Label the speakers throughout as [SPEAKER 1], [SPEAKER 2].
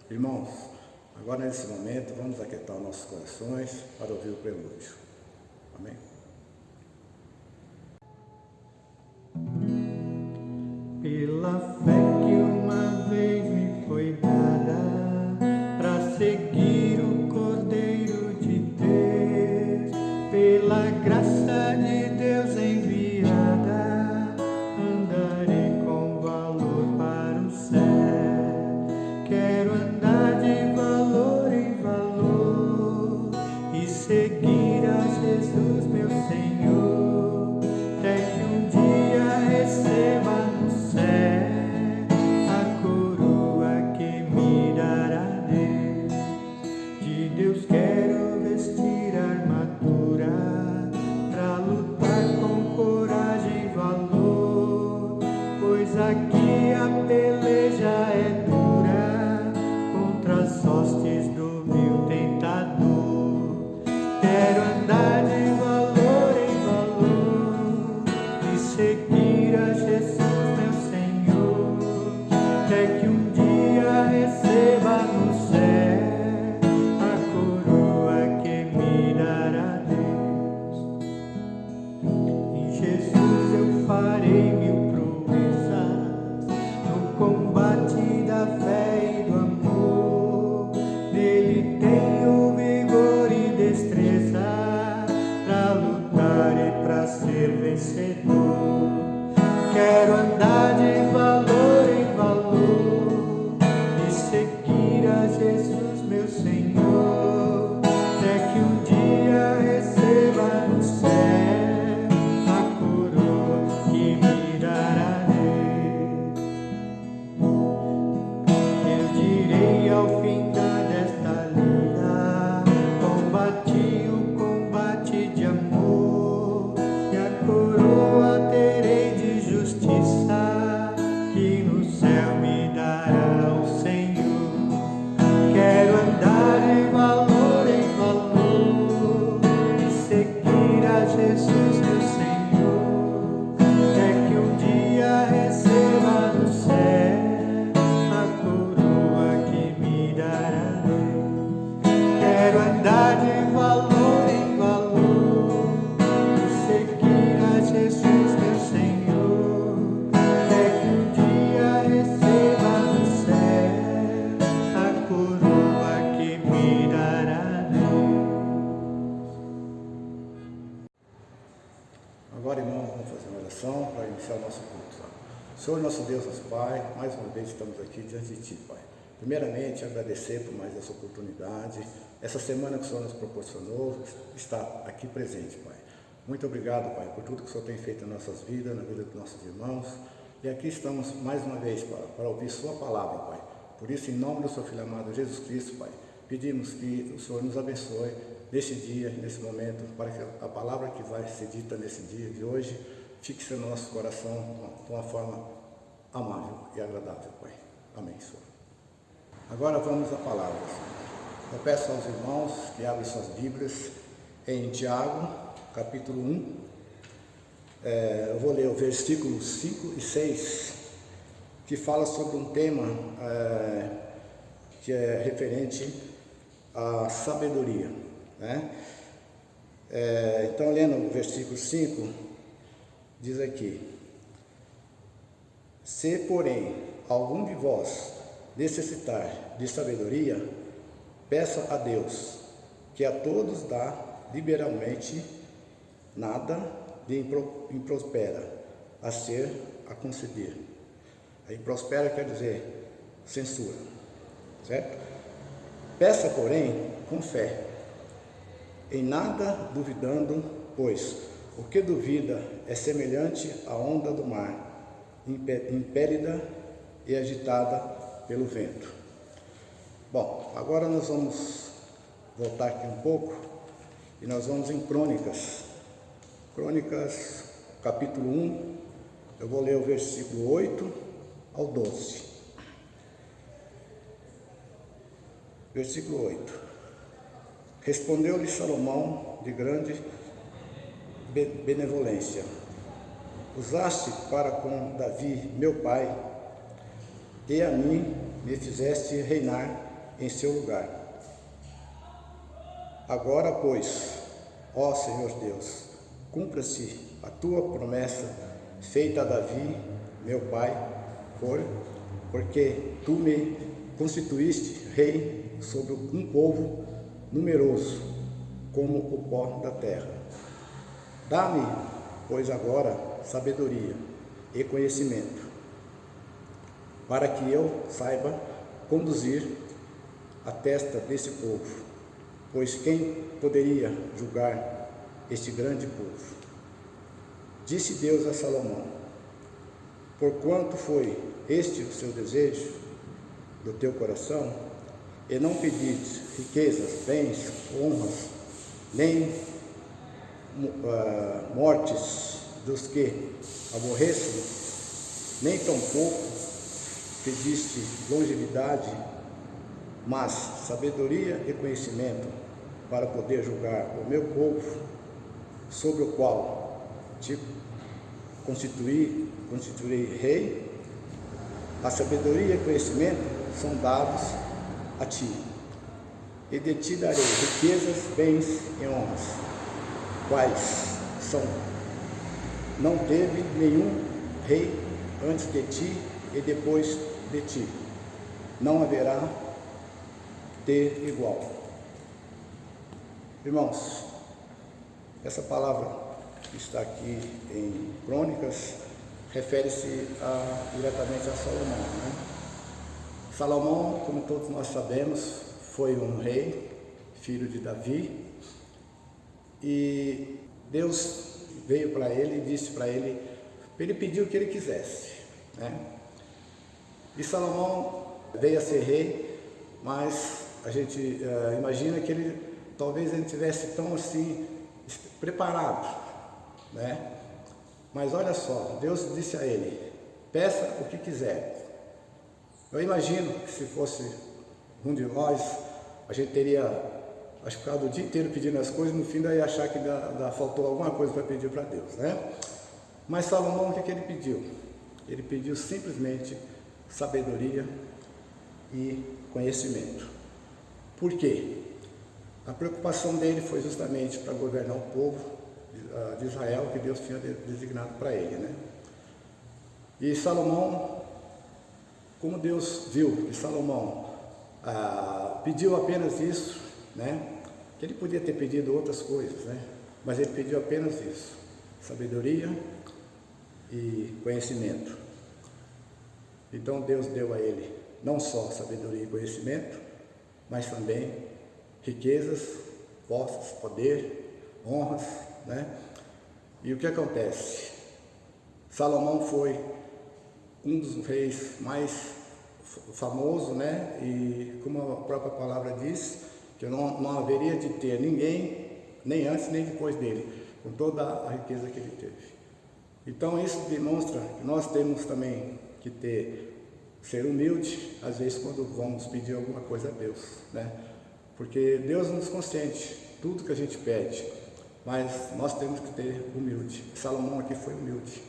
[SPEAKER 1] Irmãos, agora nesse momento vamos aquietar nossos corações para ouvir o prelúdio. Amém?
[SPEAKER 2] Pela fé que uma vez me foi dada, para seguir o Cordeiro de Deus, pela graça de Deus enviada, andarei com valor para o céu. Quero andar de valor em valor e seguir a Jesus, meu Senhor, até que um dia receba no céu a coroa que me dará Deus. De Deus quero vestir a armadura pra lutar com coragem e valor, pois aqui a peleja é dura contra as hostes do vil tentador. Quero andar de valor em valor e seguir a Jesus, meu Senhor, até que um dia receba no céu a coroa que me dará Deus. Em Jesus eu farei mil proezas no combate da fé e do amor. Nele tenho vigor e destreza pra lutar e pra ser vencedor. Quero andar de valor em valor e seguir a Jesus, meu Senhor, até que um dia receba no céu a coroa que me dará Deus. Eu direi ao fim desta luta, combati o combate de amor, e a coroa terei de justiça, que no céu me dará o Senhor. Quero andar de valor em valor e seguir a Jesus, meu Senhor, até que um dia receba no céu a coroa que me dará Deus. Quero andar de valor em valor e seguir a Jesus, meu Senhor, até que um dia receba no céu a coroa que me dará Deus.
[SPEAKER 1] Agora, irmãos, vamos fazer uma oração para iniciar o nosso culto. Senhor, nosso Deus, nosso Pai, mais uma vez estamos aqui diante de Ti, Pai. Primeiramente, agradecer por mais essa oportunidade, essa semana que o Senhor nos proporcionou, está aqui presente, Pai. Muito obrigado, Pai, por tudo que o Senhor tem feito em nossas vidas, na vida dos nossos irmãos. E aqui estamos mais uma vez, Pai, para ouvir Sua palavra, Pai. Por isso, em nome do Seu Filho amado Jesus Cristo, Pai, pedimos que o Senhor nos abençoe neste dia, nesse momento, para que a palavra que vai ser dita nesse dia de hoje fixe no nosso coração de uma forma amável e agradável, Pai. Amém, Senhor. Agora vamos à palavra. Eu peço aos irmãos que abrem suas Bíblias em Tiago, capítulo 1. Eu vou ler o versículos 5 e 6, que fala sobre um tema que é referente à sabedoria, né? Então, lendo o versículo 5, diz aqui: se, porém, algum de vós necessitar de sabedoria, peça a Deus, que a todos dá liberalmente, nada de improspera a ser a conceder. A improspera quer dizer censura, certo? Peça, porém, com fé, em nada duvidando, pois o que duvida é semelhante à onda do mar, impélida e agitada pelo vento. Bom, agora nós vamos voltar aqui um pouco e nós vamos em Crônicas, capítulo 1, eu vou ler o versículo 8 ao 12. Versículo 8. Respondeu-lhe Salomão de grande benevolência: usaste para com Davi, meu pai, e a mim me fizeste reinar em seu lugar. Agora, pois, ó Senhor Deus, cumpra-se a tua promessa feita a Davi, meu pai, porque tu me constituíste rei sobre um povo numeroso, como o pó da terra. Dá-me, pois, agora sabedoria e conhecimento, para que eu saiba conduzir a testa desse povo, pois quem poderia julgar este grande povo? Disse Deus a Salomão: porquanto foi este o seu desejo do teu coração, e não pediste riquezas, bens, honras, nem mortes dos que aborrecem, nem tampouco pediste longevidade, mas sabedoria e conhecimento, para poder julgar o meu povo, sobre o qual te constituirei rei. A sabedoria e conhecimento são dados a ti, e de ti darei riquezas, bens e honras, quais são. Não teve nenhum rei antes de ti e depois de ti, não haverá ter igual. Irmãos, essa palavra que está aqui em Crônicas refere-se diretamente a Salomão, né? Salomão, como todos nós sabemos, foi um rei, filho de Davi, e Deus veio para ele e disse para ele pedir o que ele quisesse, né? E Salomão veio a ser rei, mas a gente imagina que talvez ele tivesse tão assim preparado, né? Mas olha só, Deus disse a ele: peça o que quiser. Eu imagino que se fosse um de nós, a gente teria ficado o dia inteiro pedindo as coisas, no fim daí achar que faltou alguma coisa para pedir para Deus, né? Mas Salomão, o que ele pediu? Ele pediu simplesmente sabedoria e conhecimento. Por quê? A preocupação dele foi justamente para governar o povo de Israel, que Deus tinha designado para ele, né? E Salomão, como Deus viu que Salomão pediu apenas isso, né? Que ele podia ter pedido outras coisas, né? Mas ele pediu apenas isso: sabedoria e conhecimento. Então Deus deu a ele não só sabedoria e conhecimento, mas também riquezas, posses, poder, honras, né? E o que acontece? Salomão foi um dos reis mais famosos, né? E como a própria palavra diz, que não haveria de ter ninguém, nem antes nem depois dele, com toda a riqueza que ele teve. Então isso demonstra que nós temos também que ser humilde, às vezes, quando vamos pedir alguma coisa a Deus, né? Porque Deus nos consente tudo que a gente pede, mas nós temos que ter humilde. Salomão aqui foi humilde,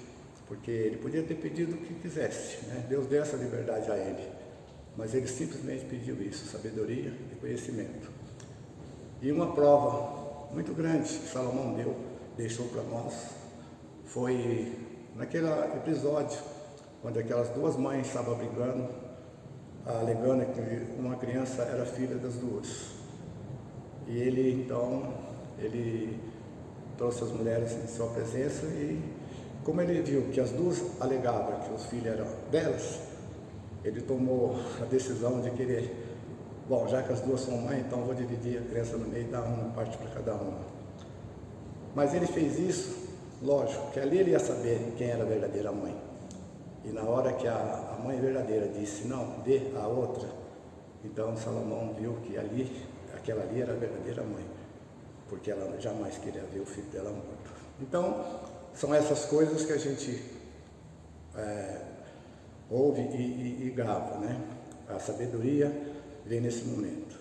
[SPEAKER 1] porque ele podia ter pedido o que quisesse, né? Deus deu essa liberdade a ele, mas ele simplesmente pediu isso: sabedoria e conhecimento. E uma prova muito grande que Salomão deixou para nós, foi naquele episódio onde aquelas duas mães estavam brigando, alegando que uma criança era filha das duas. E ele trouxe as mulheres em sua presença, e como ele viu que as duas alegavam que os filhos eram delas, ele tomou a decisão de querer, bom, já que as duas são mães, então vou dividir a criança no meio e dar uma parte para cada uma. Mas ele fez isso, lógico, que ali ele ia saber quem era a verdadeira mãe. E na hora que a mãe verdadeira disse: não, dê a outra, então Salomão viu que aquela ali era a verdadeira mãe, porque ela jamais queria ver o filho dela morto. Então, são essas coisas que a gente ouve e grava, né? A sabedoria vem nesse momento.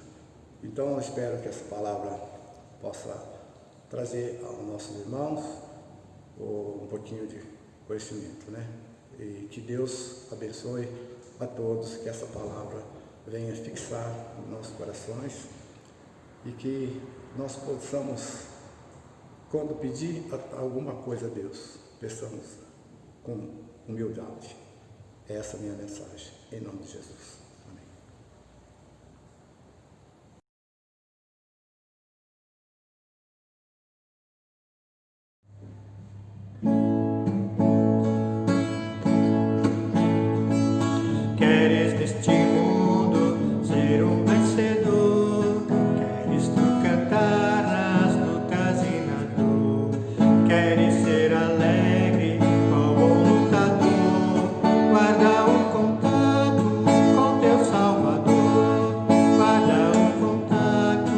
[SPEAKER 1] Então, eu espero que essa palavra possa trazer aos nossos irmãos um pouquinho de conhecimento, né? E que Deus abençoe a todos, que essa palavra venha fixar nos nossos corações e que nós possamos, quando pedir alguma coisa a Deus, peçamos com humildade. Essa é a minha mensagem, em nome de Jesus.
[SPEAKER 2] Queres neste mundo ser um vencedor? Queres tu cantar nas lutas e na dor? Queres ser alegre como um lutador? Guarda o contato com teu Salvador. Guarda o contato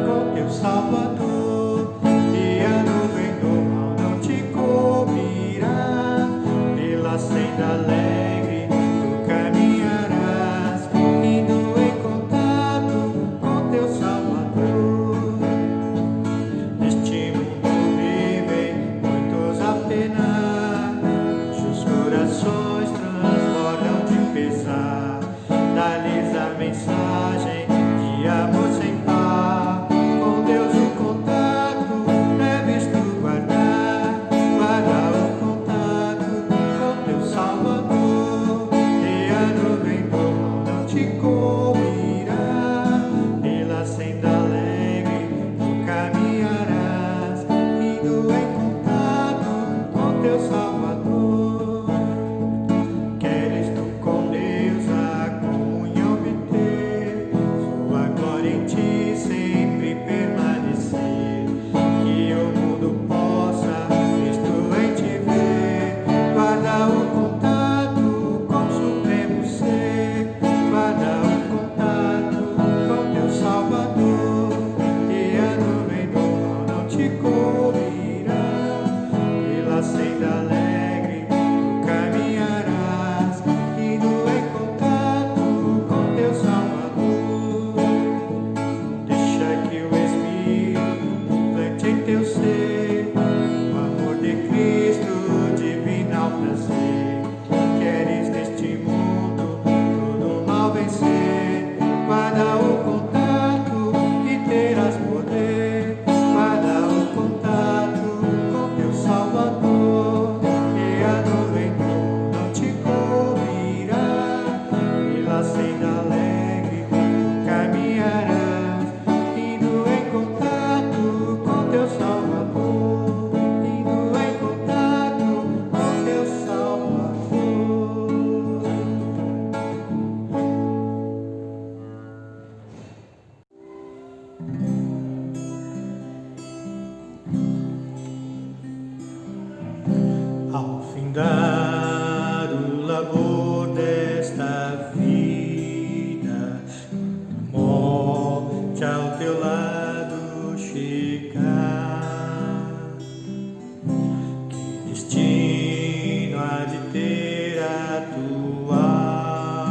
[SPEAKER 2] com teu Salvador. E a nuvem do mal não te cobrirá. Pela senda alegre mensagem de amor sem par. Com Deus o contato deves tu guardar. Guarda o contato com teu Salvador. E a nuvem do mal não te cobrirá. Pela senda alegre tu caminharás, indo em contato com teu Salvador. Queres tu com Deus a comunhão em ti sempre permanecer, que o mundo possa Cristo em te ver. Guarda o contato com o supremo ser, guarda o contato com teu Salvador, e a nuvem do mal não te cobrirá. Pela senda alegre tu caminharás, indo em contato com teu Salvador. Teu ser, o amor de Cristo, divinal prazer. Queres neste mundo todo mal vencer. Guarda o contato e terás poder. Guarda o contato com teu Salvador, e a nuvem não te cobrirá. Pela senda alegre tu caminharás, indo em contato com teu Salvador, indo em contato com teu Salvador. Ao findar o labor desta vida, morte ao teu lado chegar, que destino há de ter a tua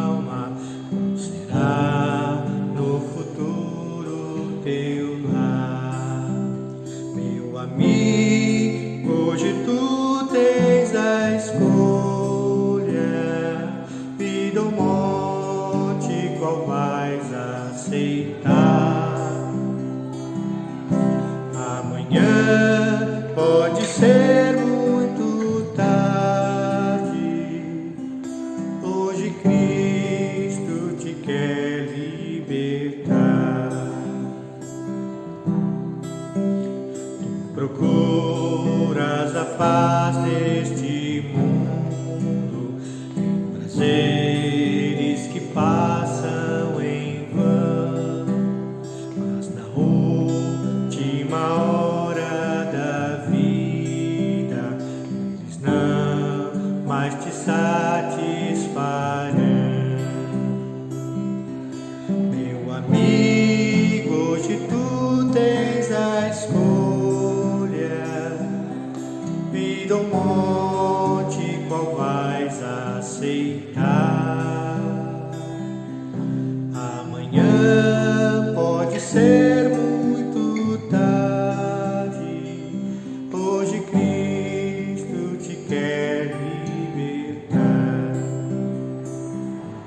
[SPEAKER 2] alma? Qual será no futuro teu lar? Meu amigo, hoje tu tens a escolha, vida ou morte, qual vais aceitar? Amanhã pode ser muito tarde. Hoje Cristo te quer libertar. Tu procuras a paz deste mundo, prazeres que passam em vão, mas na última hora da vida eles não mais te satisfarão. Meu amigo, hoje tu tens a escolha, vida ou morte, qual vais aceitar? Amanhã pode ser muito tarde. Hoje Cristo te quer libertar.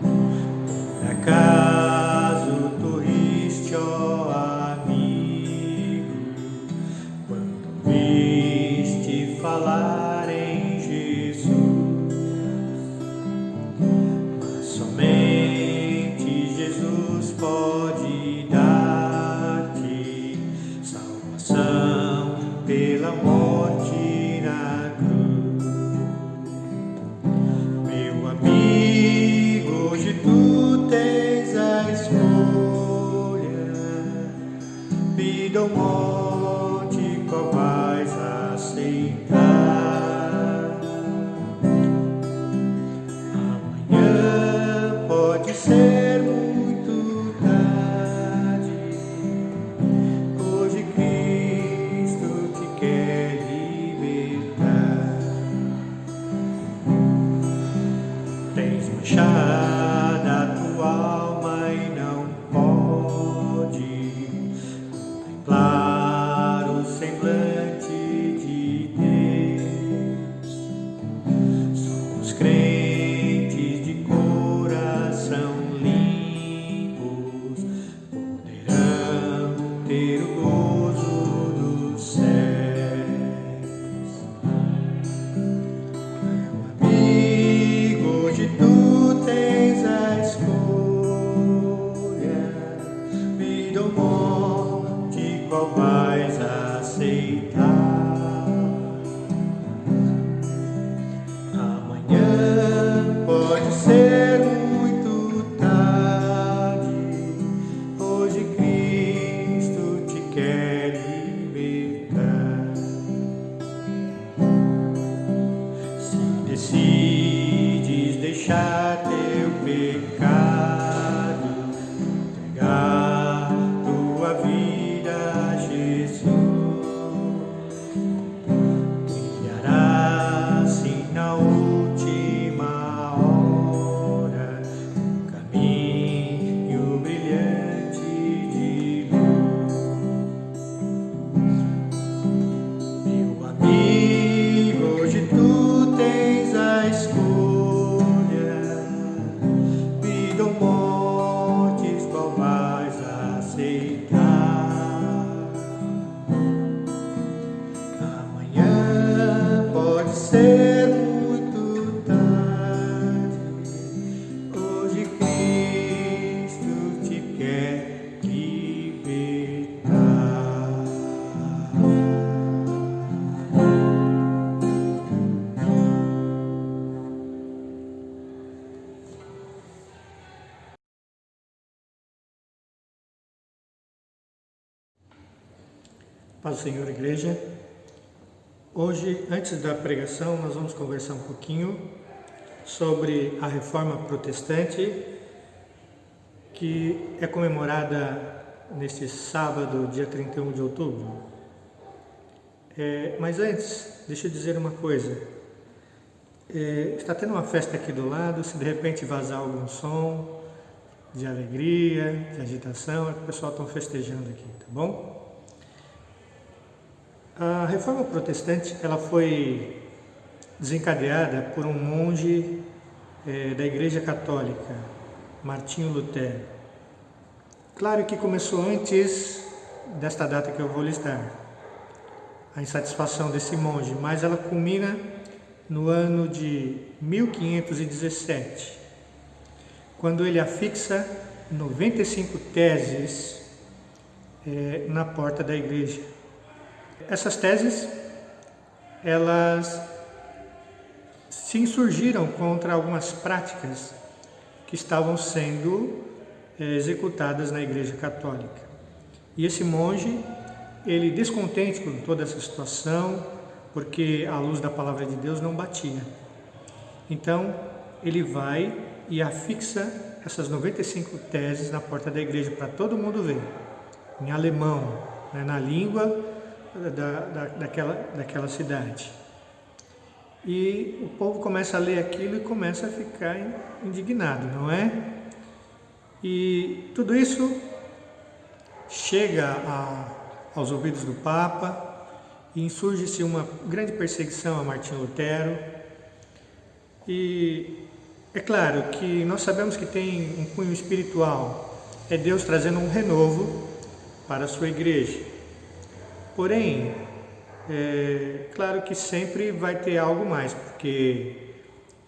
[SPEAKER 2] Por acaso pode dar-te salvação pela morte na cruz. Meu amigo, hoje tu tens a escolha, vida ou morte, qual vais aceitar? Amanhã pode ser muito tarde, hoje Cristo te quer libertar. Tens manchada a tua alma e não pode contemplar o semblante de Deus. Somos crentes de coração limpos, poderão ter o gozo dos céus. Meu amigo, hoje tu tens a escolha, vida ou morte, qual vais aceitar? Amanhã pode ser muito tarde, hoje Cristo te quer libertar. Se decides deixar teu pecado, entregar tua vida a Jesus, brilhará assim na última hora um caminho brilhante de luz. Meu amigo, hoje tu tens a escolha, vida ou morte, qual vais aceitar? Amanhã pode ser muito tarde, hoje Cristo te quer libertar. Paz do Senhor, igreja. Hoje, antes da pregação, nós vamos conversar um pouquinho sobre a Reforma Protestante, que é comemorada neste sábado, dia 31 de outubro. Mas antes, deixa eu dizer uma coisa. Está tendo uma festa aqui do lado, se de repente vazar algum som de alegria, de agitação, é que o pessoal está festejando aqui, tá bom? A Reforma Protestante ela foi desencadeada por um monge da Igreja Católica, Martinho Lutero. Claro que começou antes desta data que eu vou listar, a insatisfação desse monge, mas ela culmina no ano de 1517, quando ele afixa 95 teses na porta da igreja. Essas teses, elas se insurgiram contra algumas práticas que estavam sendo executadas na Igreja Católica. E esse monge, ele descontente com toda essa situação, porque a luz da palavra de Deus não batia. Então, ele vai e afixa essas 95 teses na porta da igreja para todo mundo ver, em alemão, né, na língua daquela cidade. E o povo começa a ler aquilo e começa a ficar indignado, não é? E tudo isso chega aos ouvidos do Papa e insurge-se uma grande perseguição a Martinho Lutero. E é claro que nós sabemos que tem um cunho espiritual, é Deus trazendo um renovo para a sua igreja. Porém, claro que sempre vai ter algo mais, porque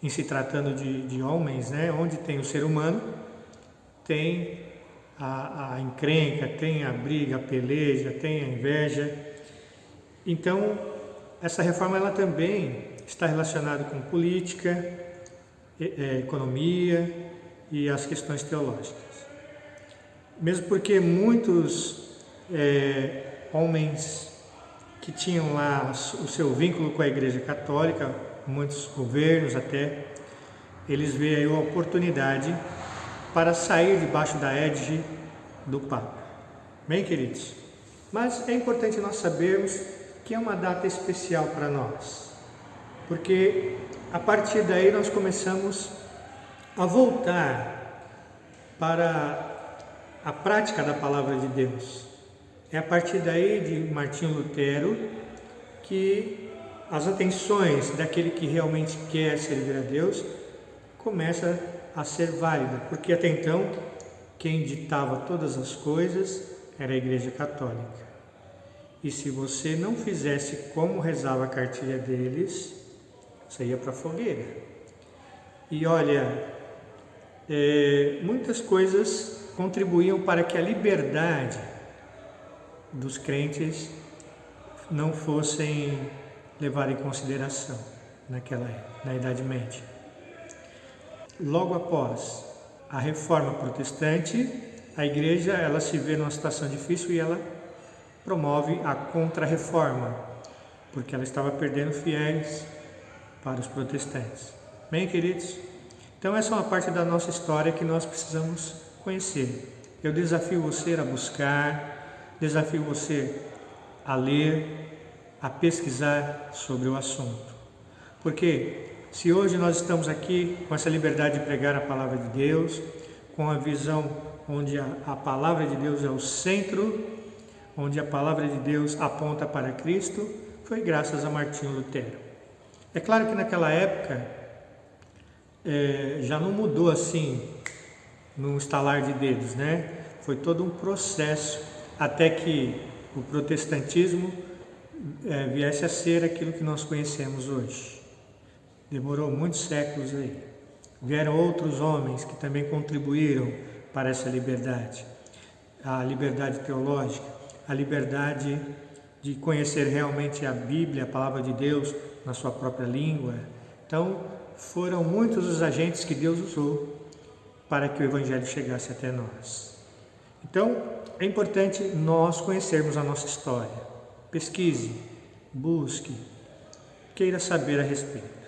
[SPEAKER 2] em se tratando de homens, né, onde tem o ser humano, tem a encrenca, tem a briga, a peleja, tem a inveja. Então, essa reforma ela também está relacionada com política, economia e as questões teológicas. Mesmo porque muitos homens que tinham lá o seu vínculo com a Igreja Católica, muitos governos até, eles veem aí uma oportunidade para sair debaixo da égide do Papa. Bem, queridos? Mas é importante nós sabermos que é uma data especial para nós, porque a partir daí nós começamos a voltar para a prática da Palavra de Deus. É a partir daí de Martinho Lutero que as atenções daquele que realmente quer servir a Deus começa a ser válida, porque até então quem ditava todas as coisas era a Igreja Católica. E se você não fizesse como rezava a cartilha deles, você ia para a fogueira. E olha, muitas coisas contribuíam para que a liberdade dos crentes não fossem levadas em consideração naquela época, na Idade Média. Logo após a Reforma Protestante, a Igreja ela se vê numa situação difícil e ela promove a Contra-Reforma, porque ela estava perdendo fiéis para os protestantes. Bem, queridos? Então essa é uma parte da nossa história que nós precisamos conhecer. Eu desafio você a buscar, desafio você a ler, a pesquisar sobre o assunto. Porque se hoje nós estamos aqui com essa liberdade de pregar a Palavra de Deus, com a visão onde a Palavra de Deus é o centro, onde a Palavra de Deus aponta para Cristo, foi graças a Martinho Lutero. É claro que naquela época já não mudou assim, num estalar de dedos, né? Foi todo um processo até que o protestantismo viesse a ser aquilo que nós conhecemos hoje. Demorou muitos séculos aí. Vieram outros homens que também contribuíram para essa liberdade. A liberdade teológica, a liberdade de conhecer realmente a Bíblia, a Palavra de Deus, na sua própria língua. Então, foram muitos os agentes que Deus usou para que o Evangelho chegasse até nós. Então, é importante nós conhecermos a nossa história. Pesquise, busque, queira saber a respeito.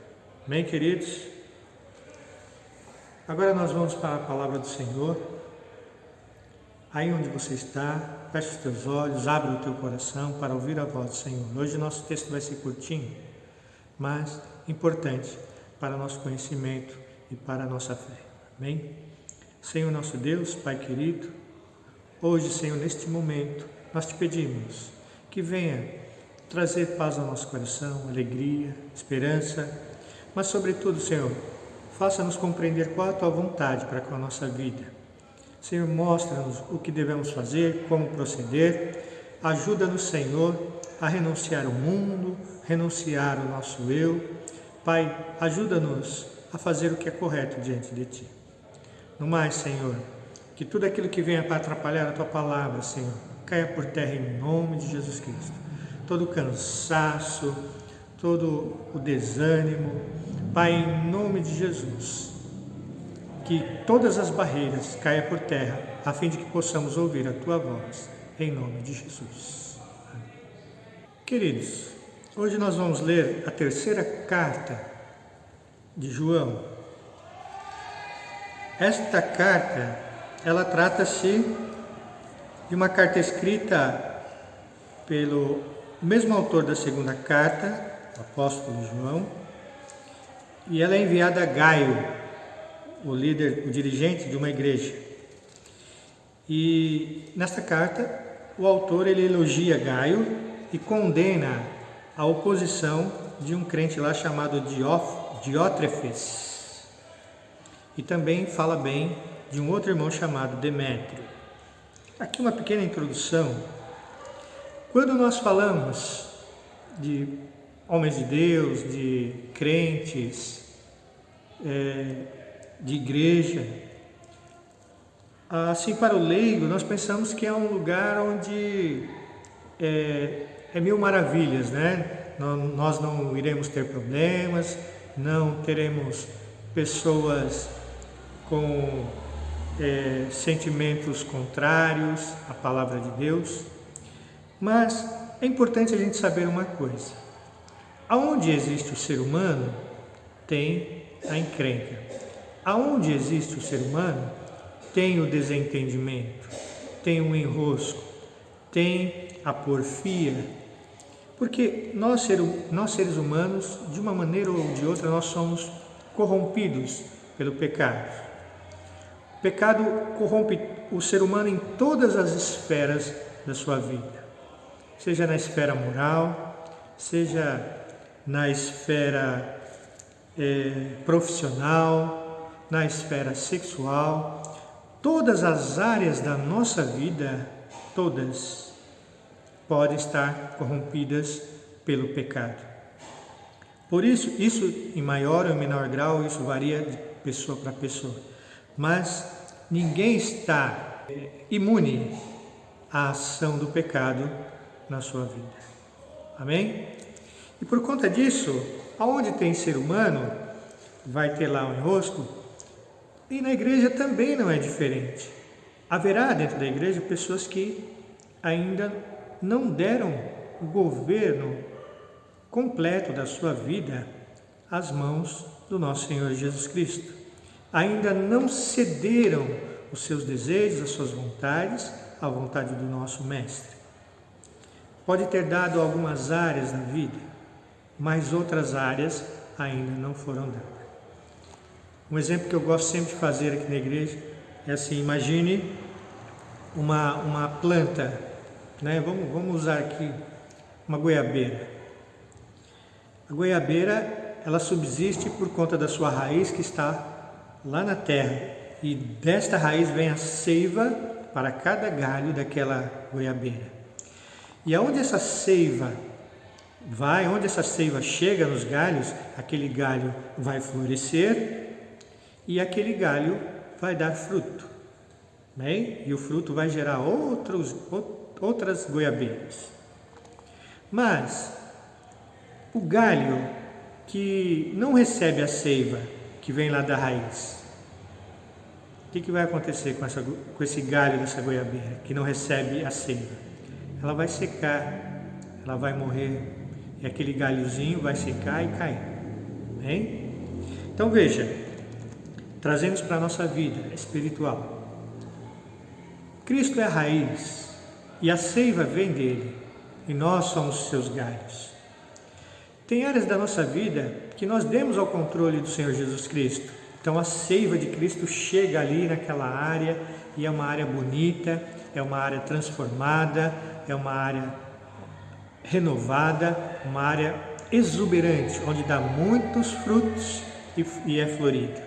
[SPEAKER 2] Bem, queridos? Agora nós vamos para a Palavra do Senhor. Aí onde você está, feche os teus olhos, abre o teu coração para ouvir a voz do Senhor. Hoje nosso texto vai ser curtinho, mas importante para nosso conhecimento e para a nossa fé. Amém? Senhor nosso Deus, Pai querido, hoje, Senhor, neste momento, nós te pedimos que venha trazer paz ao nosso coração, alegria, esperança, mas sobretudo, Senhor, faça-nos compreender qual é a tua vontade para com a nossa vida. Senhor, mostra-nos o que devemos fazer, como proceder. Ajuda-nos, Senhor, a renunciar ao mundo, renunciar ao nosso eu. Pai, ajuda-nos a fazer o que é correto diante de Ti. No mais, Senhor, que tudo aquilo que venha para atrapalhar a Tua palavra, Senhor, caia por terra em nome de Jesus Cristo. Todo o cansaço, todo o desânimo, Pai, em nome de Jesus, que todas as barreiras caiam por terra, a fim de que possamos ouvir a Tua voz, em nome de Jesus. Amém. Queridos, hoje nós vamos ler a terceira carta de João. Esta carta, ela trata-se de uma carta escrita pelo mesmo autor da segunda carta, o apóstolo João, e ela é enviada a Gaio, o líder, o dirigente de uma igreja. E nesta carta, o autor ele elogia Gaio e condena a oposição de um crente lá chamado Diótrefes. E também fala bem de um outro irmão chamado Demétrio. Aqui uma pequena introdução. Quando nós falamos de homens de Deus, de crentes, de igreja, Assim, para o leigo, nós pensamos que é um lugar onde é mil maravilhas, né? Nós não iremos ter problemas, não teremos pessoas com sentimentos contrários à palavra de Deus. Mas é importante a gente saber uma coisa: aonde existe o ser humano, tem a encrenca. Aonde existe o ser humano, tem o desentendimento, tem o enrosco, tem a porfia. Porque nós seres humanos, de uma maneira ou de outra, nós somos corrompidos pelo pecado. O pecado corrompe o ser humano em todas as esferas da sua vida. Seja na esfera moral, seja na esfera profissional, na esfera sexual. Todas as áreas da nossa vida, todas, podem estar corrompidas pelo pecado. Por isso em maior ou menor grau, isso varia de pessoa para pessoa. Mas ninguém está imune à ação do pecado na sua vida. Amém? E por conta disso, aonde tem ser humano, vai ter lá um enrosco. E na igreja também não é diferente. Haverá dentro da igreja pessoas que ainda não deram o governo completo da sua vida às mãos do nosso Senhor Jesus Cristo. Ainda não cederam os seus desejos, as suas vontades, à vontade do nosso Mestre. Pode ter dado algumas áreas na vida, mas outras áreas ainda não foram dadas. Um exemplo que eu gosto sempre de fazer aqui na igreja é assim: imagine uma planta, né? Vamos usar aqui uma goiabeira. A goiabeira, ela subsiste por conta da sua raiz que está lá na terra, e desta raiz vem a seiva para cada galho daquela goiabeira. E aonde essa seiva vai, onde essa seiva chega nos galhos, aquele galho vai florescer e aquele galho vai dar fruto, né? E o fruto vai gerar outras goiabeiras. Mas o galho que não recebe a seiva que vem lá da raiz, o que vai acontecer com esse galho dessa goiabeira que não recebe a seiva? Ela vai secar, ela vai morrer, e aquele galhozinho vai secar e cair. Bem? Então veja, trazemos para a nossa vida espiritual. Cristo é a raiz e a seiva vem dele, e nós somos seus galhos. Tem áreas da nossa vida que nós demos ao controle do Senhor Jesus Cristo. Então a seiva de Cristo chega ali naquela área, e é uma área bonita, é uma área transformada, é uma área renovada, uma área exuberante, onde dá muitos frutos e é florida.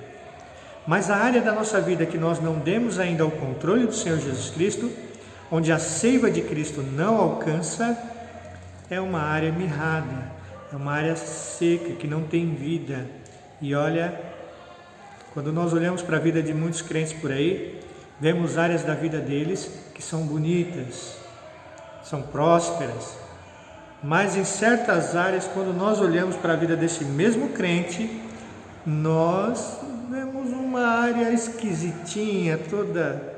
[SPEAKER 2] Mas a área da nossa vida que nós não demos ainda ao controle do Senhor Jesus Cristo, onde a seiva de Cristo não alcança, é uma área mirrada, é uma área seca, que não tem vida. E olha, quando nós olhamos para a vida de muitos crentes por aí, vemos áreas da vida deles que são bonitas, são prósperas, mas em certas áreas, quando nós olhamos para a vida desse mesmo crente, nós vemos uma área esquisitinha, toda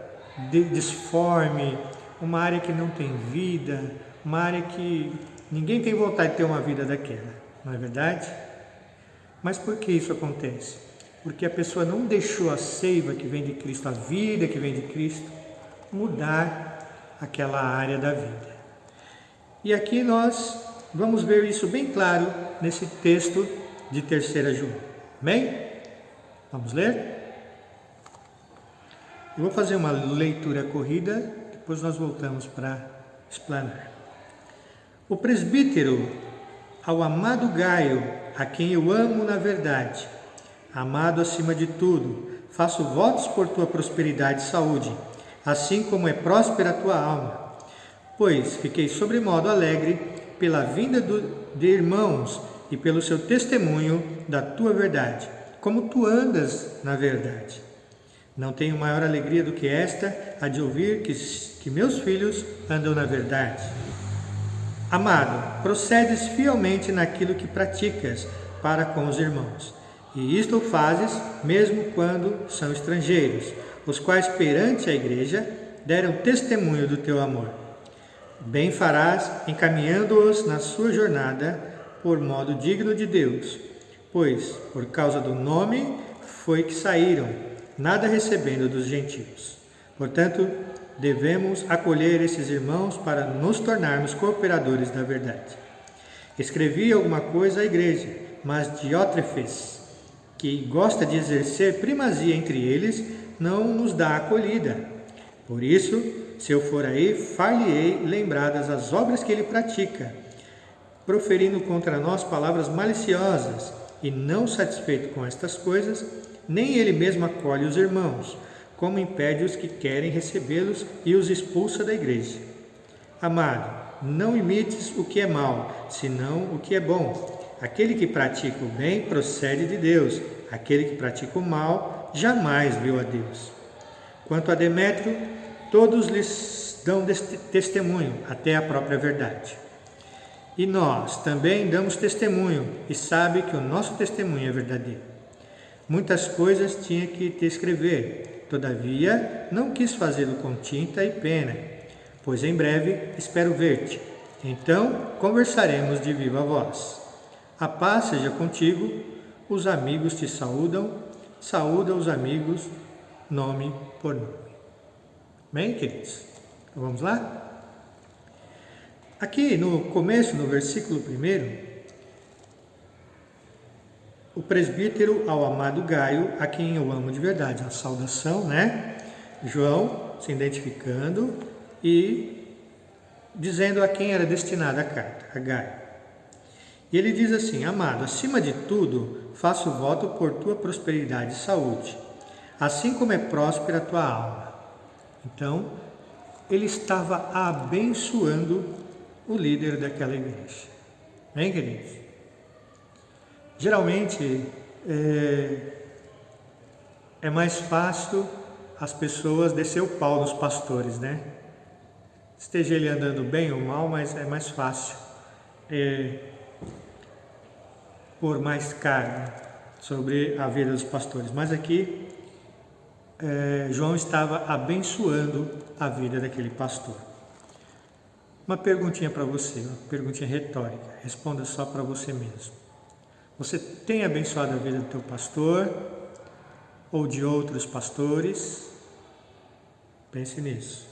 [SPEAKER 2] disforme, uma área que não tem vida, uma área que ninguém tem vontade de ter uma vida daquela, não é verdade? Mas por que isso acontece? Porque a pessoa não deixou a seiva que vem de Cristo, a vida que vem de Cristo, mudar aquela área da vida. E aqui nós vamos ver isso bem claro nesse texto de 3 João. Amém? Vamos ler? Eu vou fazer uma leitura corrida, depois nós voltamos para explanar. O presbítero, ao amado Gaio, a quem eu amo na verdade, amado acima de tudo, faço votos por tua prosperidade e saúde, assim como é próspera a tua alma. Pois fiquei sobremodo alegre pela vinda de irmãos e pelo seu testemunho da tua verdade, como tu andas na verdade. Não tenho maior alegria do que esta, a de ouvir que meus filhos andam na verdade. Amado, procedes fielmente naquilo que praticas para com os irmãos, e isto o fazes mesmo quando são estrangeiros, os quais perante a igreja deram testemunho do teu amor. Bem farás encaminhando-os na sua jornada por modo digno de Deus, pois por causa do nome foi que saíram, nada recebendo dos gentios. Portanto, devemos acolher esses irmãos para nos tornarmos cooperadores da verdade. Escrevi alguma coisa à igreja, mas Diótrefes, que gosta de exercer primazia entre eles, não nos dá acolhida. Por isso, se eu for aí, far-lhe-ei lembradas as obras que ele pratica, proferindo contra nós palavras maliciosas, e não satisfeito com estas coisas, nem ele mesmo acolhe os irmãos, como impede os que querem recebê-los e os expulsa da igreja. Amado, não imites o que é mal, senão o que é bom. Aquele que pratica o bem procede de Deus, aquele que pratica o mal jamais viu a Deus. Quanto a Demétrio, todos lhes dão testemunho, até a própria verdade. E nós também damos testemunho, e sabe que o nosso testemunho é verdadeiro. Muitas coisas tinha que te escrever, todavia não quis fazê-lo com tinta e pena, pois em breve espero ver-te. Então conversaremos de viva voz. A paz seja contigo, os amigos te saúdam, saúda os amigos, nome por nome. Bem, queridos, então vamos lá? Aqui no começo, no versículo 1, o presbítero ao amado Gaio, a quem eu amo de verdade, a saudação, né? João se identificando e dizendo a quem era destinada a carta, a Gaio. E ele diz assim: amado, acima de tudo, faço voto por tua prosperidade e saúde, assim como é próspera a tua alma. Então, ele estava abençoando o líder daquela igreja. Bem, queridos? Geralmente, é mais fácil as pessoas descer o pau nos pastores, né? Esteja ele andando bem ou mal, mas é mais fácil pôr mais carga sobre a vida dos pastores. Mas aqui, João estava abençoando a vida daquele pastor. Uma perguntinha para você, uma perguntinha retórica. Responda só para você mesmo. Você tem abençoado a vida do teu pastor ou de outros pastores? Pense nisso.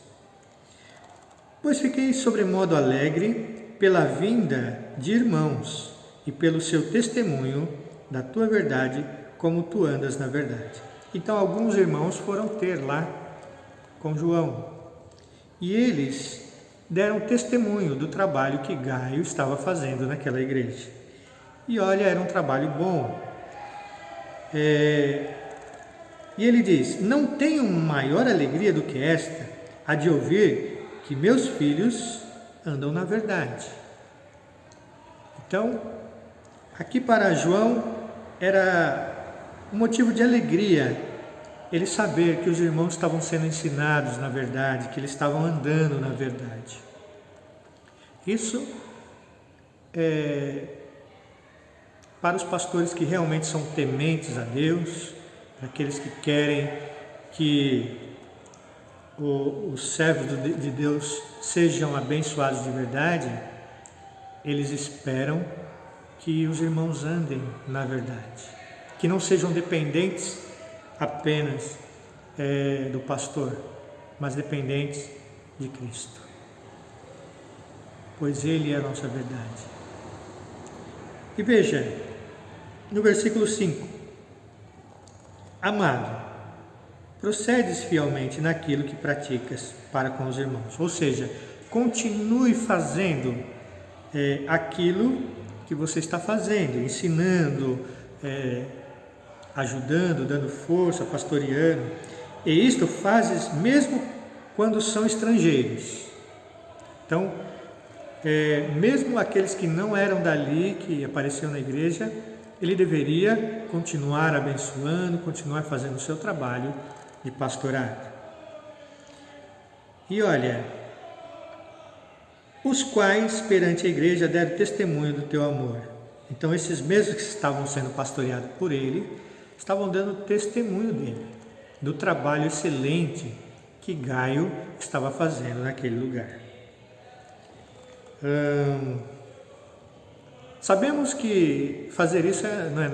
[SPEAKER 2] Pois fiquei sobremodo alegre pela vinda de irmãos e pelo seu testemunho da tua verdade, como tu andas na verdade. Então alguns irmãos foram ter lá com João e eles deram testemunho do trabalho que Gaio estava fazendo naquela igreja. E olha, era um trabalho bom. E ele diz: não tenho maior alegria do que esta, a de ouvir que meus filhos andam na verdade. Então, aqui para João era um motivo de alegria ele saber que os irmãos estavam sendo ensinados na verdade, que eles estavam andando na verdade. Isso para os pastores que realmente são tementes a Deus, para aqueles que querem que os servos de Deus sejam abençoados de verdade, eles esperam que os irmãos andem na verdade, que não sejam dependentes apenas do pastor, mas dependentes de Cristo, pois Ele é a nossa verdade. E veja, no versículo 5: amado, procedes fielmente naquilo que praticas para com os irmãos, ou seja, continue fazendo aquilo que você está fazendo, ensinando, ajudando, dando força, pastoreando, e isto fazes mesmo quando são estrangeiros. Então, mesmo aqueles que não eram dali, que apareciam na igreja, ele deveria continuar abençoando, continuar fazendo o seu trabalho de pastorado. E olha, os quais perante a igreja deram testemunho do teu amor. Então esses mesmos que estavam sendo pastoreados por ele, estavam dando testemunho dele, do trabalho excelente que Gaio estava fazendo naquele lugar. Sabemos que fazer isso não é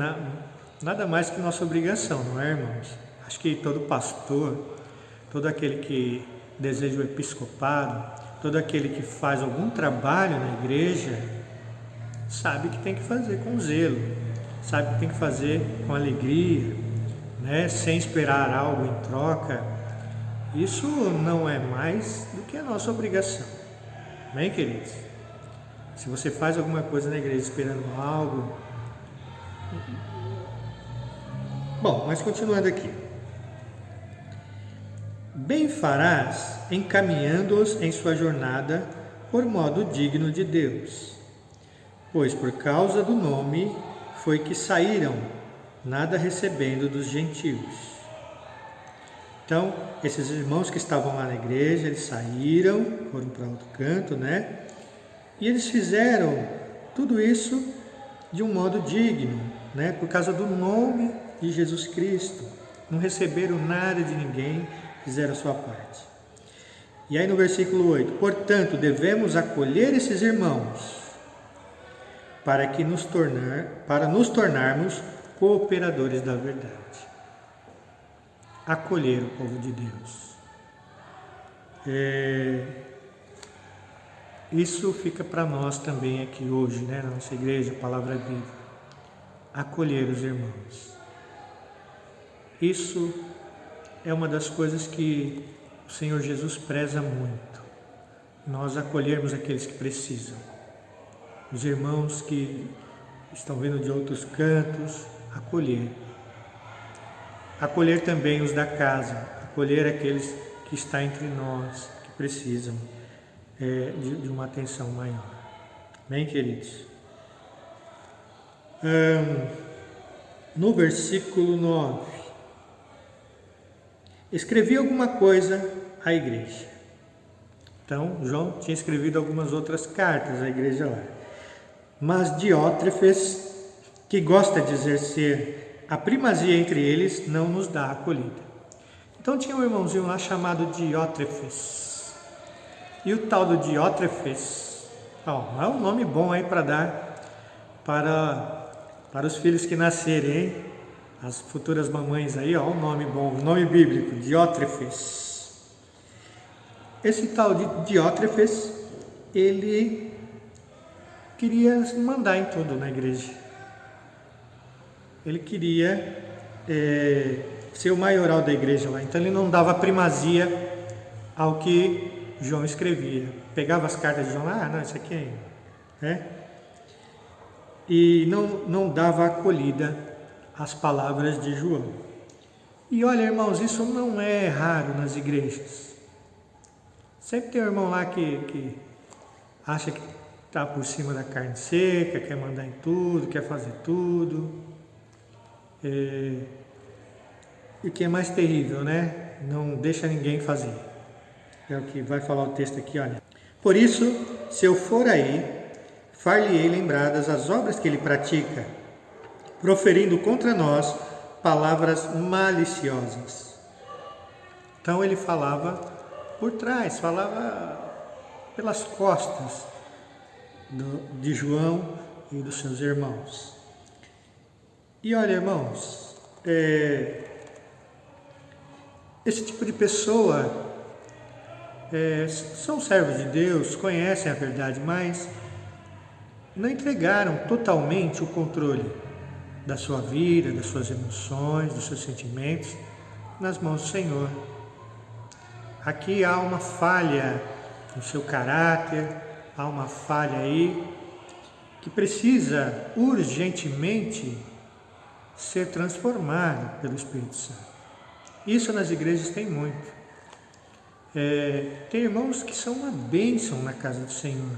[SPEAKER 2] nada mais que nossa obrigação, não é, irmãos? Acho que todo pastor, todo aquele que deseja o episcopado, todo aquele que faz algum trabalho na igreja, sabe que tem que fazer com zelo, sabe que tem que fazer com alegria, né? Sem esperar algo em troca. Isso não é mais do que a nossa obrigação, bem, queridos? Se você faz alguma coisa na igreja esperando algo... Bom, mas continuando aqui. Bem farás encaminhando-os em sua jornada por modo digno de Deus, pois por causa do nome foi que saíram, nada recebendo dos gentios. Então, esses irmãos que estavam lá na igreja, eles saíram, foram para outro canto, né? E eles fizeram tudo isso de um modo digno, né? Por causa do nome de Jesus Cristo. Não receberam nada de ninguém, fizeram a sua parte. E aí no versículo 8, portanto, devemos acolher esses irmãos para nos tornarmos cooperadores da verdade. Acolher o povo de Deus. Isso fica para nós também aqui hoje, né, na nossa igreja, Palavra Viva. Acolher os irmãos. Isso é uma das coisas que o Senhor Jesus preza muito. Nós acolhermos aqueles que precisam. Os irmãos que estão vindo de outros cantos, acolher. Acolher também os da casa, acolher aqueles que estão entre nós, que precisam de uma atenção maior. Bem, queridos? No versículo 9, escrevi alguma coisa à igreja. Então, João tinha escrevido algumas outras cartas à igreja lá. Mas Diótrefes, que gosta de exercer a primazia entre eles, não nos dá acolhida. Então tinha um irmãozinho lá chamado Diótrefes. E o tal do Diótrefes, não é um nome bom aí para dar para os filhos que nascerem, hein? As futuras mamães aí, um nome bom, um nome bíblico, Diótrefes. Esse tal de Diótrefes, ele queria mandar em tudo na igreja. Ele queria ser o maioral da igreja lá. Então ele não dava primazia ao que João escrevia. Pegava as cartas de João, não, isso aqui é... né? E não dava acolhida às palavras de João. E olha, irmãos, isso não é raro nas igrejas. Sempre tem um irmão lá que acha que está por cima da carne seca, quer mandar em tudo, quer fazer tudo. E o que é mais terrível, né? Não deixa ninguém fazer. É o que vai falar o texto aqui, olha. Por isso, se eu for aí, far-lhe-ei lembradas as obras que ele pratica, proferindo contra nós palavras maliciosas. Então ele falava por trás, falava pelas costas de João e dos seus irmãos. E olha, irmãos, esse tipo de pessoa são servos de Deus, conhecem a verdade, mas não entregaram totalmente o controle da sua vida, das suas emoções, dos seus sentimentos nas mãos do Senhor. Aqui há uma falha no seu caráter, há uma falha aí que precisa urgentemente ser transformada pelo Espírito Santo. Isso nas igrejas tem muito. Tem irmãos que são uma bênção na casa do Senhor,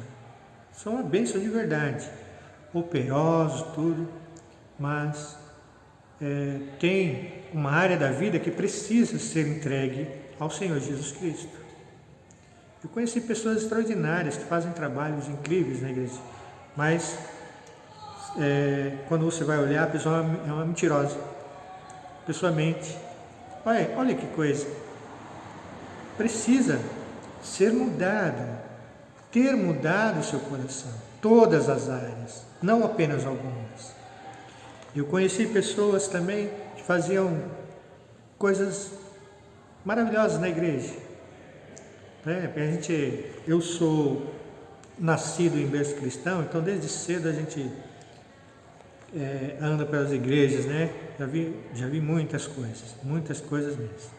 [SPEAKER 2] são uma bênção de verdade, operosos, tudo, mas tem uma área da vida que precisa ser entregue ao Senhor Jesus Cristo. Eu conheci pessoas extraordinárias que fazem trabalhos incríveis na igreja, mas quando você vai olhar, a pessoa é uma mentirosa. A pessoa mente. Olha que coisa. Precisa ser mudado, ter mudado o seu coração, todas as áreas, não apenas algumas. Eu conheci pessoas também que faziam coisas maravilhosas na igreja. Eu sou nascido em berço cristão, então desde cedo a gente anda pelas igrejas, né? Já vi muitas coisas mesmo.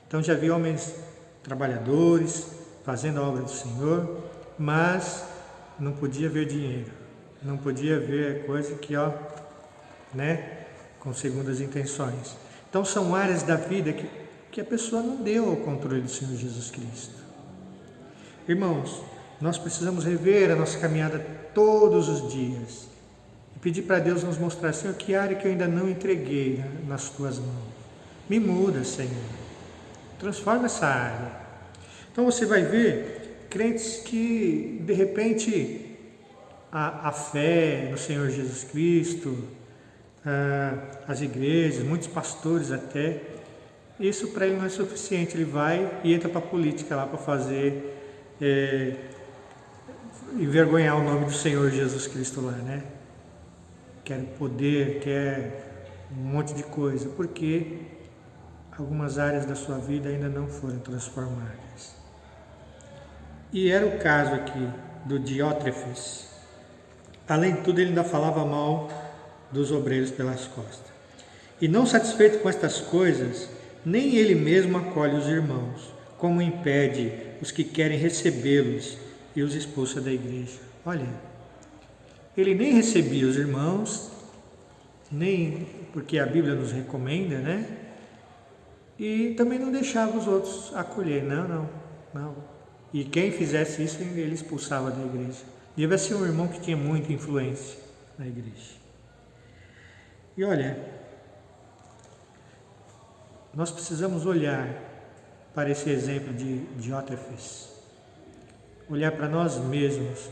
[SPEAKER 2] Então já vi homens trabalhadores fazendo a obra do Senhor, mas não podia ver dinheiro, não podia ver coisa que, com segundas intenções. Então são áreas da vida que a pessoa não deu ao controle do Senhor Jesus Cristo. Irmãos, nós precisamos rever a nossa caminhada todos os dias e pedir para Deus nos mostrar, Senhor, que área que eu ainda não entreguei nas tuas mãos. Me muda, Senhor. Transforma essa área. Então você vai ver crentes que, de repente, a fé no Senhor Jesus Cristo, as igrejas, muitos pastores até, isso para ele não é suficiente. Ele vai e entra para a política lá para fazer, envergonhar o nome do Senhor Jesus Cristo lá, né? Quer poder, quer um monte de coisa, porque algumas áreas da sua vida ainda não foram transformadas. E era o caso aqui do Diótrefes. Além de tudo, ele ainda falava mal dos obreiros pelas costas. E não satisfeito com estas coisas, nem ele mesmo acolhe os irmãos, como impede os que querem recebê-los e os expulsa da igreja. Olha, ele nem recebia os irmãos, nem porque a Bíblia nos recomenda, né? E também não deixava os outros acolher. Não. E quem fizesse isso, ele expulsava da igreja. Devia ser um irmão que tinha muita influência na igreja. E olha, nós precisamos olhar para esse exemplo de Diótrefes, olhar para nós mesmos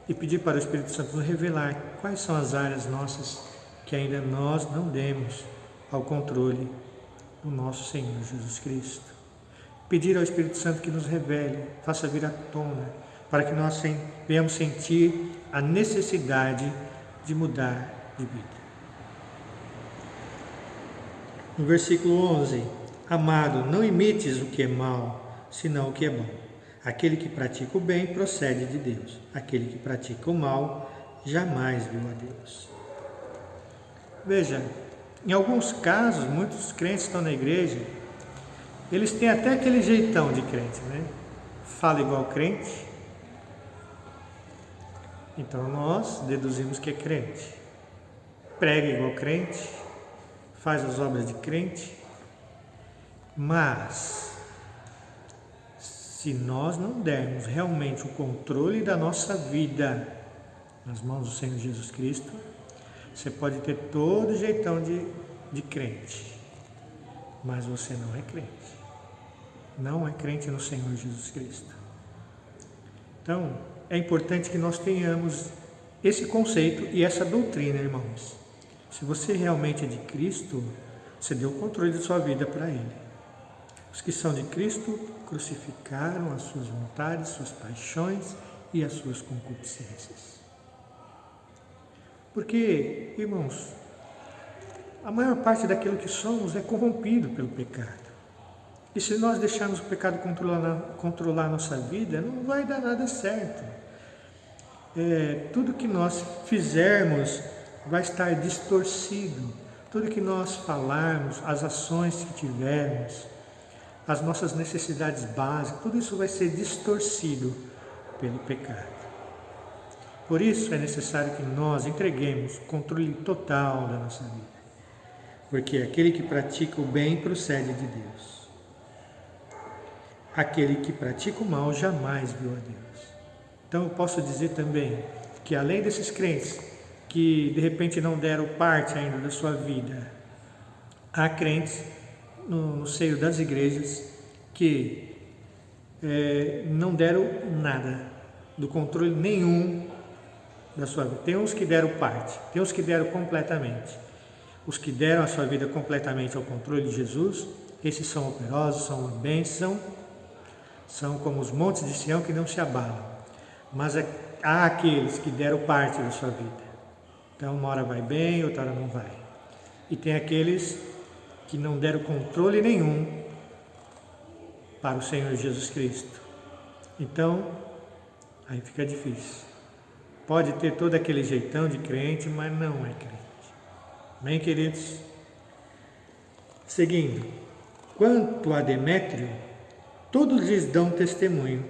[SPEAKER 2] e pedir para o Espírito Santo nos revelar quais são as áreas nossas que ainda nós não demos ao controle do nosso Senhor Jesus Cristo. Pedir ao Espírito Santo que nos revele, faça vir à tona, para que nós venhamos sentir a necessidade de mudar de vida. No versículo 11: Amado, não imites o que é mal, senão o que é bom. Aquele que pratica o bem procede de Deus. Aquele que pratica o mal jamais viu a Deus. Veja, em alguns casos, muitos crentes estão na igreja, eles têm até aquele jeitão de crente, né? Fala igual crente. Então nós deduzimos que é crente. Prega igual crente, faz as obras de crente. Mas, se nós não dermos realmente o controle da nossa vida nas mãos do Senhor Jesus Cristo, você pode ter todo jeitão de crente, mas você não é crente. Não é crente no Senhor Jesus Cristo. Então, é importante que nós tenhamos esse conceito e essa doutrina, irmãos. Se você realmente é de Cristo, você deu o controle de sua vida para Ele. Os que são de Cristo crucificaram as suas vontades, suas paixões e as suas concupiscências. Porque, irmãos, a maior parte daquilo que somos é corrompido pelo pecado. E se nós deixarmos o pecado controlar a nossa vida, não vai dar nada certo. Tudo que nós fizermos vai estar distorcido. Tudo que nós falarmos, as ações que tivermos, as nossas necessidades básicas, tudo isso vai ser distorcido pelo pecado. Por isso é necessário que nós entreguemos o controle total da nossa vida. Porque aquele que pratica o bem procede de Deus. Aquele que pratica o mal jamais viu a Deus. Então eu posso dizer também que além desses crentes que de repente não deram parte ainda da sua vida há crentes no seio das igrejas que não deram nada, do controle nenhum da sua vida. Tem uns que deram parte, tem uns que deram completamente. Os que deram a sua vida completamente ao controle de Jesus, esses são operosos, são uma bênção, são como os montes de Sião que não se abalam. Mas há aqueles que deram parte da sua vida. Então uma hora vai bem, outra hora não vai. E tem aqueles que não deram controle nenhum para o Senhor Jesus Cristo. Então, aí fica difícil. Pode ter todo aquele jeitão de crente, mas não é crente. Bem, queridos? Seguindo. Quanto a Demétrio, todos lhes dão testemunho,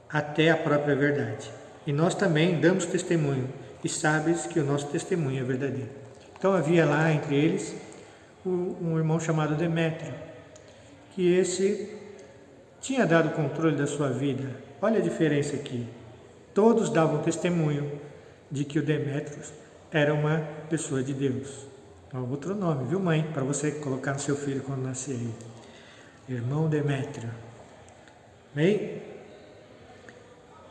[SPEAKER 2] até a própria verdade. E nós também damos testemunho, e sabes que o nosso testemunho é verdadeiro. Então havia lá entre eles um irmão chamado Demétrio, que esse tinha dado controle da sua vida. Olha a diferença aqui. Todos davam testemunho de que o Demétrio era uma pessoa de Deus. Outro nome, viu, mãe? Para você colocar no seu filho quando nascer aí. Irmão Demétrio. Bem,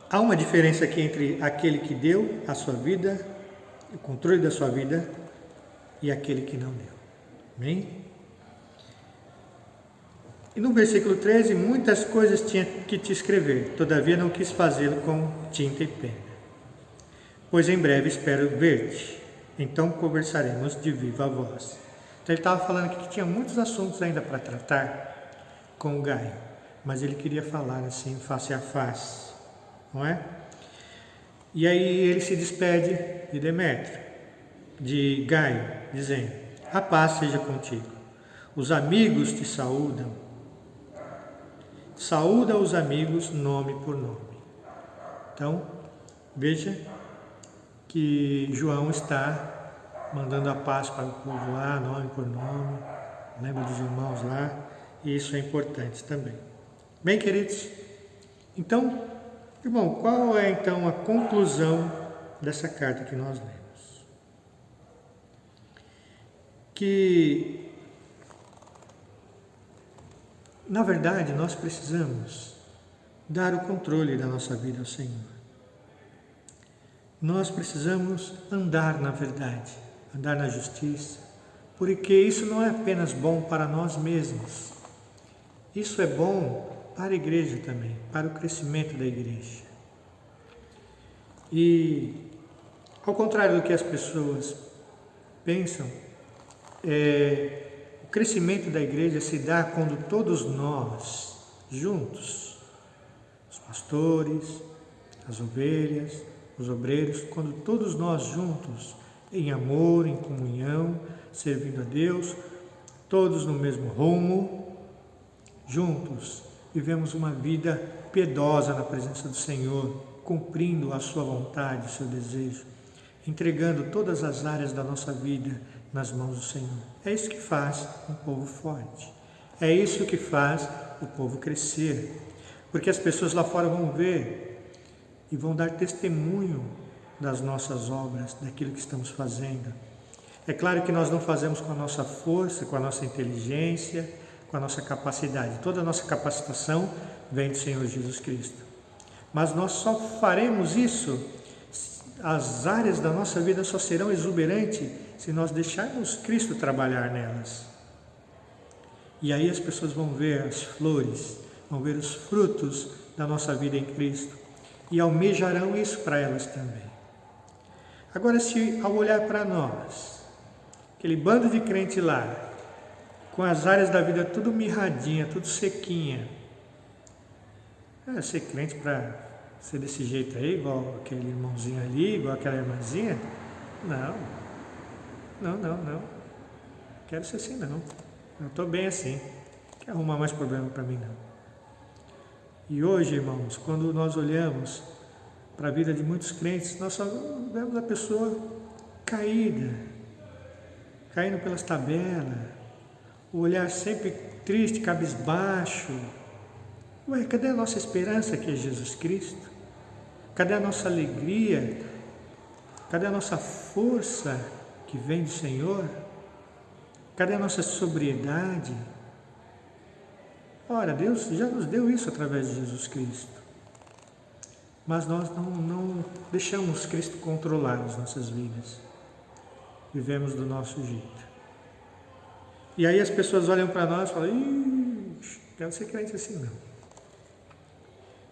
[SPEAKER 2] há uma diferença aqui entre aquele que deu a sua vida, o controle da sua vida, e aquele que não deu. Bem? E no versículo 13, muitas coisas tinha que te escrever, todavia não quis fazê-lo com tinta e pena. Pois em breve espero ver-te, então conversaremos de viva voz. Então ele estava falando aqui que tinha muitos assuntos ainda para tratar com o Gaio, mas ele queria falar assim, face a face, não é? E aí ele se despede de Demétrio, de Gaio, dizendo: a paz seja contigo. Os amigos te saúdam. Saúda os amigos nome por nome. Então, veja que João está mandando a paz para o povo lá, nome por nome. Lembra dos irmãos lá? E isso é importante também. Bem, queridos, então, irmão, qual é então a conclusão dessa carta que nós lemos? Que na verdade, nós precisamos dar o controle da nossa vida ao Senhor. Nós precisamos andar na verdade, andar na justiça, porque isso não é apenas bom para nós mesmos. Isso é bom para a igreja também, para o crescimento da igreja. E, ao contrário do que as pessoas pensam, o crescimento da igreja se dá quando todos nós, juntos, os pastores, as ovelhas, os obreiros, quando todos nós juntos, em amor, em comunhão, servindo a Deus, todos no mesmo rumo, juntos, vivemos uma vida piedosa na presença do Senhor, cumprindo a sua vontade, o seu desejo, entregando todas as áreas da nossa vida nas mãos do Senhor. É isso que faz um povo forte. É isso que faz o povo crescer. Porque as pessoas lá fora vão ver e vão dar testemunho das nossas obras, daquilo que estamos fazendo. É claro que nós não fazemos com a nossa força, com a nossa inteligência, com a nossa capacidade. Toda a nossa capacitação vem do Senhor Jesus Cristo. Mas nós só faremos isso, as áreas da nossa vida só serão exuberantes se nós deixarmos Cristo trabalhar nelas. E aí as pessoas vão ver as flores, vão ver os frutos da nossa vida em Cristo e almejarão isso para elas também. Agora, se ao olhar para nós, aquele bando de crente lá, com as áreas da vida tudo mirradinha, tudo sequinha, ser crente para ser desse jeito aí, igual aquele irmãozinho ali, igual aquela irmãzinha? Não. Quero ser assim não. Eu estou bem assim. Não quero arrumar mais problema para mim não. E hoje, irmãos, quando nós olhamos para a vida de muitos crentes, nós só vemos a pessoa caída, caindo pelas tabelas, o olhar sempre triste, cabisbaixo. Ué, cadê a nossa esperança que é Jesus Cristo? Cadê a nossa alegria? Cadê a nossa força que vem do Senhor? Cadê a nossa sobriedade? Ora, Deus já nos deu isso através de Jesus Cristo. Mas nós não deixamos Cristo controlar as nossas vidas. Vivemos do nosso jeito. E aí as pessoas olham para nós e falam: quero ser crente assim não.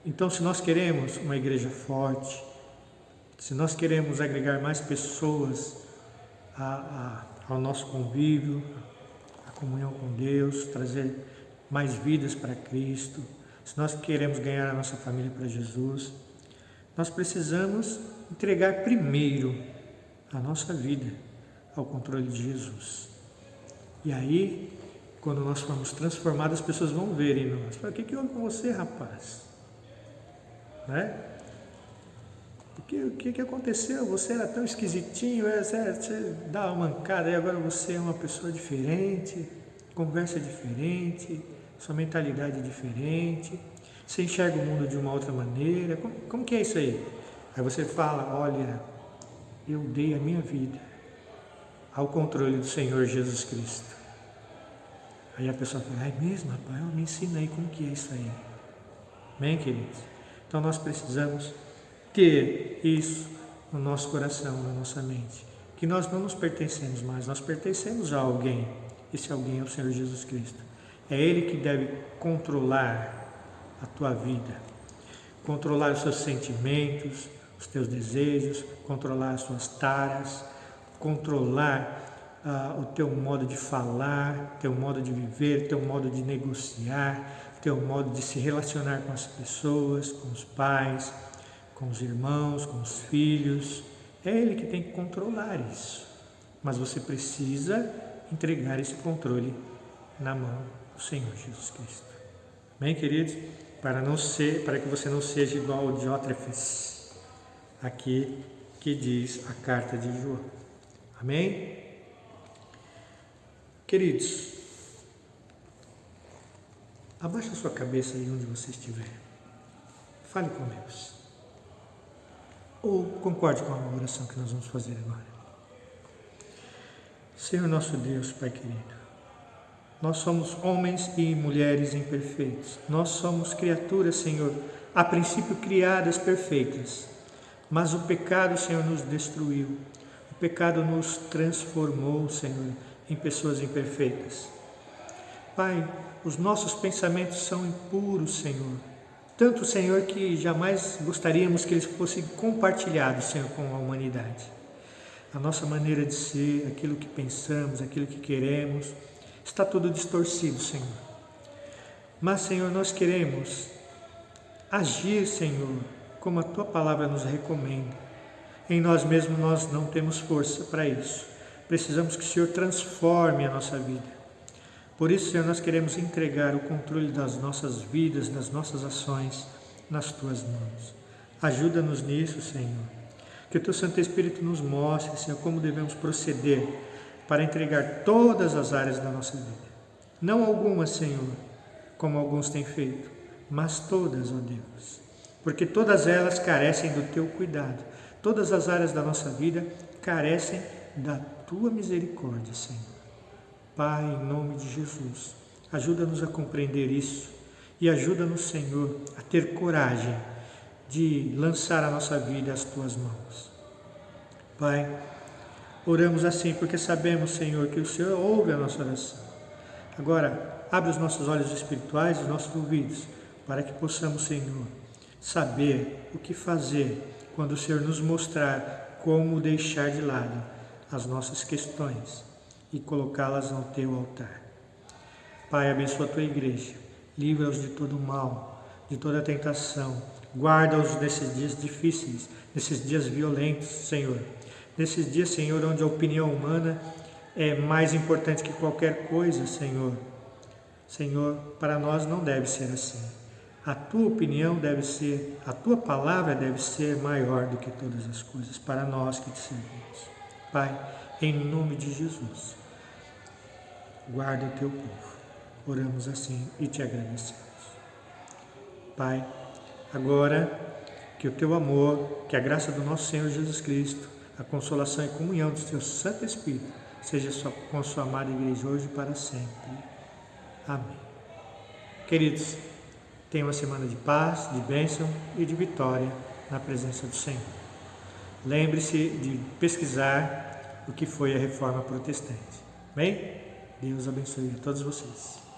[SPEAKER 2] Então, se nós queremos uma igreja forte, se nós queremos agregar mais pessoas ao nosso convívio, a comunhão com Deus, trazer mais vidas para Cristo, se nós queremos ganhar a nossa família para Jesus, nós precisamos entregar primeiro a nossa vida ao controle de Jesus. E aí, quando nós formos transformados, as pessoas vão ver em nós. O que houve com você, rapaz? Né? O que aconteceu? Você era tão esquisitinho, você dá uma mancada e agora você é uma pessoa diferente, conversa diferente, sua mentalidade é diferente, você enxerga o mundo de uma outra maneira. Como que é isso aí? Aí você fala: olha, eu dei a minha vida ao controle do Senhor Jesus Cristo. Aí a pessoa fala: é mesmo, rapaz? Me ensina aí como que é isso aí. Amém, queridos? Então nós precisamos ter isso no nosso coração, na nossa mente, que nós não nos pertencemos mais, nós pertencemos a alguém. Esse alguém é o Senhor Jesus Cristo. É Ele que deve controlar a tua vida, controlar os seus sentimentos, os teus desejos, controlar as suas taras, controlar o teu modo de falar, teu modo de viver, teu modo de negociar, teu modo de se relacionar com as pessoas, com os pais, com os irmãos, com os filhos. É Ele que tem que controlar isso. Mas você precisa entregar esse controle na mão do Senhor Jesus Cristo. Amém, queridos? Para que você não seja igual ao Diótrefes, aqui que diz a carta de João. Amém? Queridos, abaixa a sua cabeça aí onde você estiver. Fale com Deus. Ou concorde com a oração que nós vamos fazer agora. Senhor nosso Deus, Pai querido, nós somos homens e mulheres imperfeitos. Nós somos criaturas, Senhor, a princípio criadas perfeitas. Mas o pecado, Senhor, nos destruiu. O pecado nos transformou, Senhor, em pessoas imperfeitas. Pai, os nossos pensamentos são impuros, Senhor. Tanto, Senhor, que jamais gostaríamos que eles fossem compartilhados, Senhor, com a humanidade. A nossa maneira de ser, aquilo que pensamos, aquilo que queremos, está tudo distorcido, Senhor. Mas, Senhor, nós queremos agir, Senhor, como a Tua Palavra nos recomenda. Em nós mesmos nós não temos força para isso. Precisamos que o Senhor transforme a nossa vida. Por isso, Senhor, nós queremos entregar o controle das nossas vidas, das nossas ações, nas Tuas mãos. Ajuda-nos nisso, Senhor. Que o Teu Santo Espírito nos mostre, Senhor, como devemos proceder para entregar todas as áreas da nossa vida. Não algumas, Senhor, como alguns têm feito, mas todas, ó Deus. Porque todas elas carecem do Teu cuidado. Todas as áreas da nossa vida carecem da Tua misericórdia, Senhor. Pai, em nome de Jesus, ajuda-nos a compreender isso e ajuda-nos, Senhor, a ter coragem de lançar a nossa vida às Tuas mãos. Pai, oramos assim porque sabemos, Senhor, que o Senhor ouve a nossa oração. Agora, abre os nossos olhos espirituais, os nossos ouvidos, para que possamos, Senhor, saber o que fazer quando o Senhor nos mostrar como deixar de lado as nossas questões e colocá-las no Teu altar. Pai, abençoa a Tua igreja, livra-os de todo mal, de toda tentação, guarda-os nesses dias difíceis, nesses dias violentos, Senhor. Nesses dias, Senhor, onde a opinião humana é mais importante que qualquer coisa, Senhor. Senhor, para nós não deve ser assim. A Tua opinião deve ser, a Tua palavra deve ser maior do que todas as coisas, para nós que Te servimos. Pai, em nome de Jesus, guarda o Teu povo. Oramos assim e Te agradecemos. Pai, agora que o Teu amor, que a graça do nosso Senhor Jesus Cristo, a consolação e comunhão do Teu Santo Espírito seja com sua amada igreja hoje e para sempre. Amém. Queridos, tenham uma semana de paz, de bênção e de vitória na presença do Senhor. Lembre-se de pesquisar o que foi a Reforma Protestante. Amém? Deus abençoe a todos vocês.